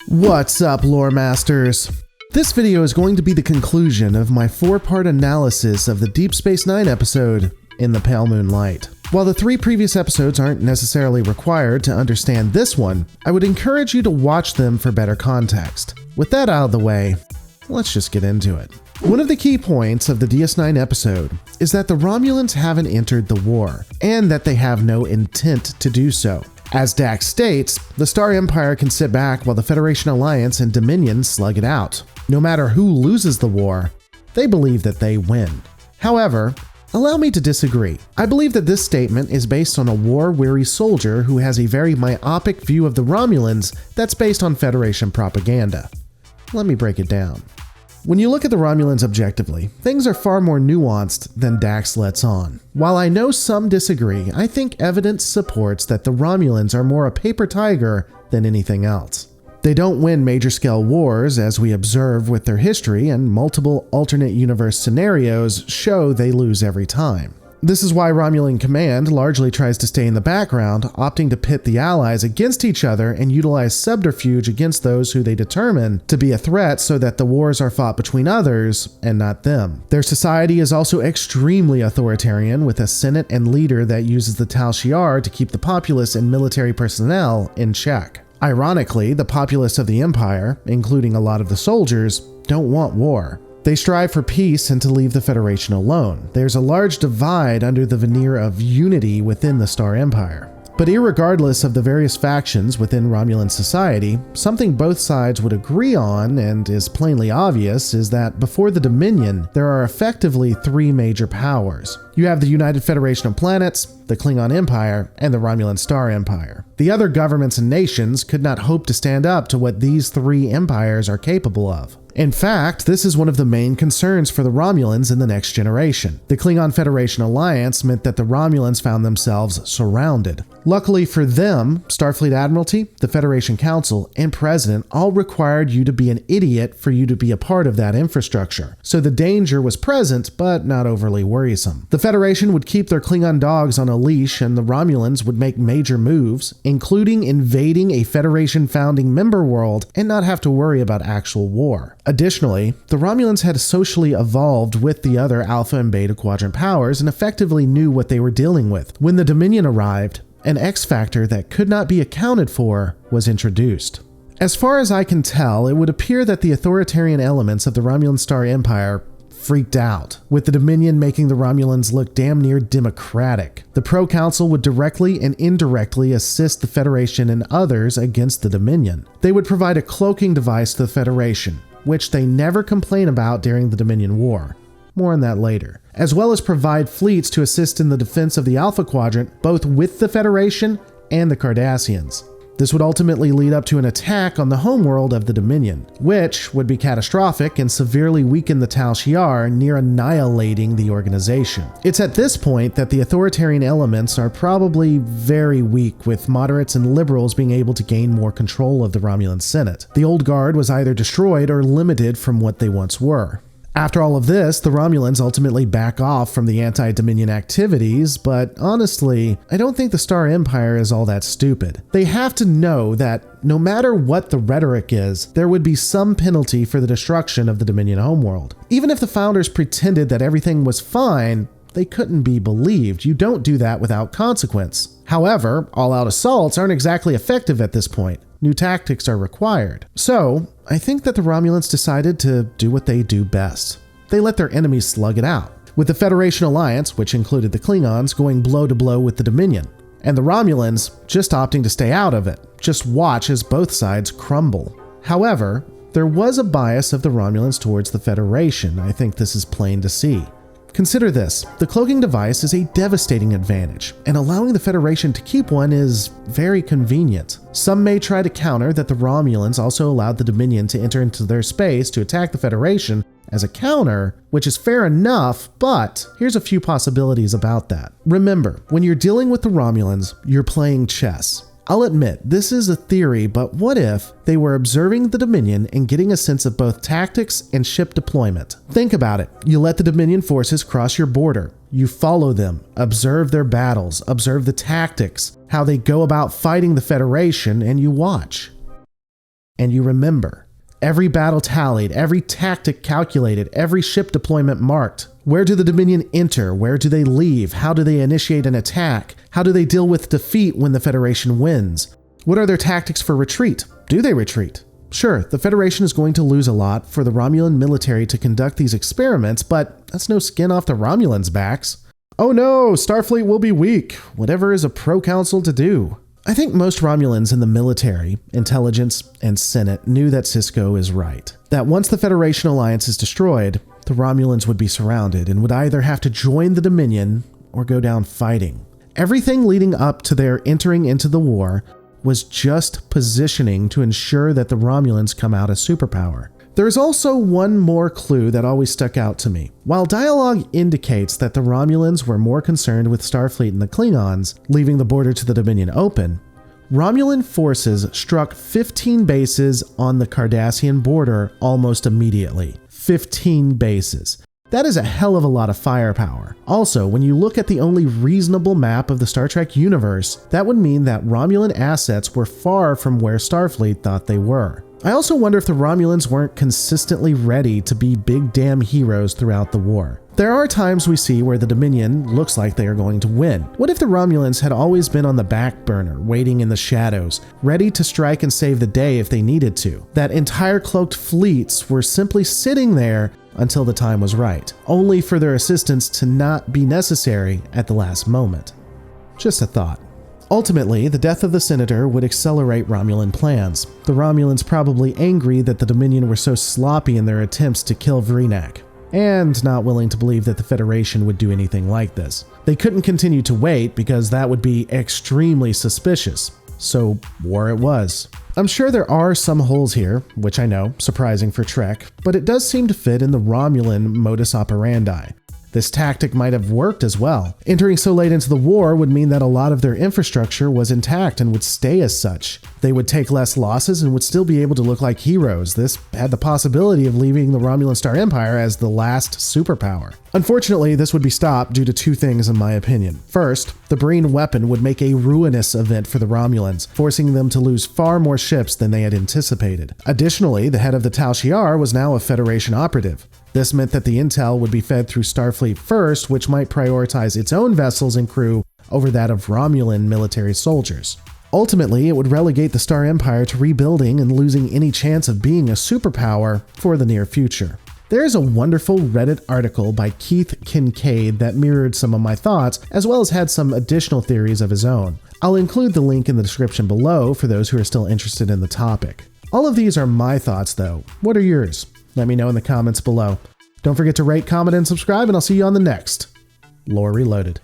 What's up, lore masters? This video is going to be the conclusion of my 4-part analysis of the Deep Space Nine episode, In the Pale Moonlight. While the 3 previous episodes aren't necessarily required to understand this one, I would encourage you to watch them for better context. With that out of the way, let's just get into it. One of the key points of the DS9 episode is that the Romulans haven't entered the war, and that they have no intent to do so. As Dax states, the Star Empire can sit back while the Federation Alliance and Dominion slug it out. No matter who loses the war, they believe that they win. However, allow me to disagree. I believe that this statement is based on a war-weary soldier who has a very myopic view of the Romulans that's based on Federation propaganda. Let me break it down. When you look at the Romulans objectively, things are far more nuanced than Dax lets on. While I know some disagree, I think evidence supports that the Romulans are more a paper tiger than anything else. They don't win major-scale wars, as we observe with their history, and multiple alternate universe scenarios show they lose every time. This is why Romulan Command largely tries to stay in the background, opting to pit the allies against each other and utilize subterfuge against those who they determine to be a threat so that the wars are fought between others and not them. Their society is also extremely authoritarian, with a senate and leader that uses the Tal Shiar to keep the populace and military personnel in check. Ironically, the populace of the Empire, including a lot of the soldiers, don't want war. They strive for peace and to leave the Federation alone. There's a large divide under the veneer of unity within the Star Empire. But irregardless of the various factions within Romulan society, something both sides would agree on, and is plainly obvious, is that before the Dominion, there are effectively 3 major powers. You have the United Federation of Planets, the Klingon Empire, and the Romulan Star Empire. The other governments and nations could not hope to stand up to what these 3 empires are capable of. In fact, this is one of the main concerns for the Romulans in the next generation. The Klingon Federation alliance meant that the Romulans found themselves surrounded. Luckily for them, Starfleet Admiralty, the Federation Council, and President all required you to be an idiot for you to be a part of that infrastructure. So the danger was present, but not overly worrisome. The Federation would keep their Klingon dogs on a leash, and the Romulans would make major moves, including invading a Federation founding member world and not have to worry about actual war. Additionally, the Romulans had socially evolved with the other Alpha and Beta Quadrant powers and effectively knew what they were dealing with. When the Dominion arrived, an X-factor that could not be accounted for was introduced. As far as I can tell, it would appear that the authoritarian elements of the Romulan Star Empire freaked out, with the Dominion making the Romulans look damn near democratic. The Pro-Council would directly and indirectly assist the Federation and others against the Dominion. They would provide a cloaking device to the Federation, which they never complain about during the Dominion War. More on that later. As well as provide fleets to assist in the defense of the Alpha Quadrant, both with the Federation and the Cardassians. This would ultimately lead up to an attack on the homeworld of the Dominion, which would be catastrophic and severely weaken the Tal Shiar, near annihilating the organization. It's at this point that the authoritarian elements are probably very weak, with moderates and liberals being able to gain more control of the Romulan Senate. The old guard was either destroyed or limited from what they once were. After all of this, the Romulans ultimately back off from the anti-Dominion activities, but honestly, I don't think the Star Empire is all that stupid. They have to know that no matter what the rhetoric is, there would be some penalty for the destruction of the Dominion homeworld. Even if the founders pretended that everything was fine, they couldn't be believed. You don't do that without consequence. However, all-out assaults aren't exactly effective at this point. New tactics are required. So, I think that the Romulans decided to do what they do best. They let their enemies slug it out, with the Federation Alliance, which included the Klingons, going blow to blow with the Dominion, and the Romulans just opting to stay out of it. Just watch as both sides crumble. However, there was a bias of the Romulans towards the Federation. I think this is plain to see. Consider this, the cloaking device is a devastating advantage, and allowing the Federation to keep one is very convenient. Some may try to counter that the Romulans also allowed the Dominion to enter into their space to attack the Federation as a counter, which is fair enough, but here's a few possibilities about that. Remember, when you're dealing with the Romulans, you're playing chess. I'll admit, this is a theory, but what if they were observing the Dominion and getting a sense of both tactics and ship deployment? Think about it. You let the Dominion forces cross your border. You follow them, observe their battles, observe the tactics, how they go about fighting the Federation, and you watch. and you remember. Every battle tallied, every tactic calculated, every ship deployment marked. Where do the Dominion enter? Where do they leave? How do they initiate an attack? How do they deal with defeat when the Federation wins? What are their tactics for retreat? Do they retreat? Sure, the Federation is going to lose a lot for the Romulan military to conduct these experiments, but that's no skin off the Romulans' backs. Oh no, Starfleet will be weak. Whatever is a pro-council to do. I think most Romulans in the military, intelligence, and Senate knew that Sisko is right. That once the Federation alliance is destroyed, the Romulans would be surrounded and would either have to join the Dominion or go down fighting. Everything leading up to their entering into the war was just positioning to ensure that the Romulans come out a superpower. There is also one more clue that always stuck out to me. While dialogue indicates that the Romulans were more concerned with Starfleet and the Klingons, leaving the border to the Dominion open, Romulan forces struck 15 bases on the Cardassian border almost immediately. 15 bases. That is a hell of a lot of firepower. Also, when you look at the only reasonable map of the Star Trek universe, that would mean that Romulan assets were far from where Starfleet thought they were. I also wonder if the Romulans weren't consistently ready to be big damn heroes throughout the war. There are times we see where the Dominion looks like they are going to win. What if the Romulans had always been on the back burner, waiting in the shadows, ready to strike and save the day if they needed to? That entire cloaked fleets were simply sitting there until the time was right, only for their assistance to not be necessary at the last moment. Just a thought. Ultimately, the death of the Senator would accelerate Romulan plans, the Romulans probably angry that the Dominion were so sloppy in their attempts to kill Vreenak, and not willing to believe that the Federation would do anything like this. They couldn't continue to wait because that would be extremely suspicious, so war it was. I'm sure there are some holes here, which I know, surprising for Trek, but it does seem to fit in the Romulan modus operandi. This tactic might have worked as well. Entering so late into the war would mean that a lot of their infrastructure was intact and would stay as such. They would take less losses and would still be able to look like heroes. This had the possibility of leaving the Romulan Star Empire as the last superpower. Unfortunately, this would be stopped due to two things in my opinion. First, the Breen weapon would make a ruinous event for the Romulans, forcing them to lose far more ships than they had anticipated. Additionally, the head of the Tal Shiar was now a Federation operative. This meant that the intel would be fed through Starfleet first, which might prioritize its own vessels and crew over that of Romulan military soldiers. Ultimately, it would relegate the Star Empire to rebuilding and losing any chance of being a superpower for the near future. There is a wonderful Reddit article by Keith Kincaid that mirrored some of my thoughts, as well as had some additional theories of his own. I'll include the link in the description below for those who are still interested in the topic. All of these are my thoughts though. What are yours? Let me know in the comments below. Don't forget to rate, comment, and subscribe, and I'll see you on the next Lore Reloaded.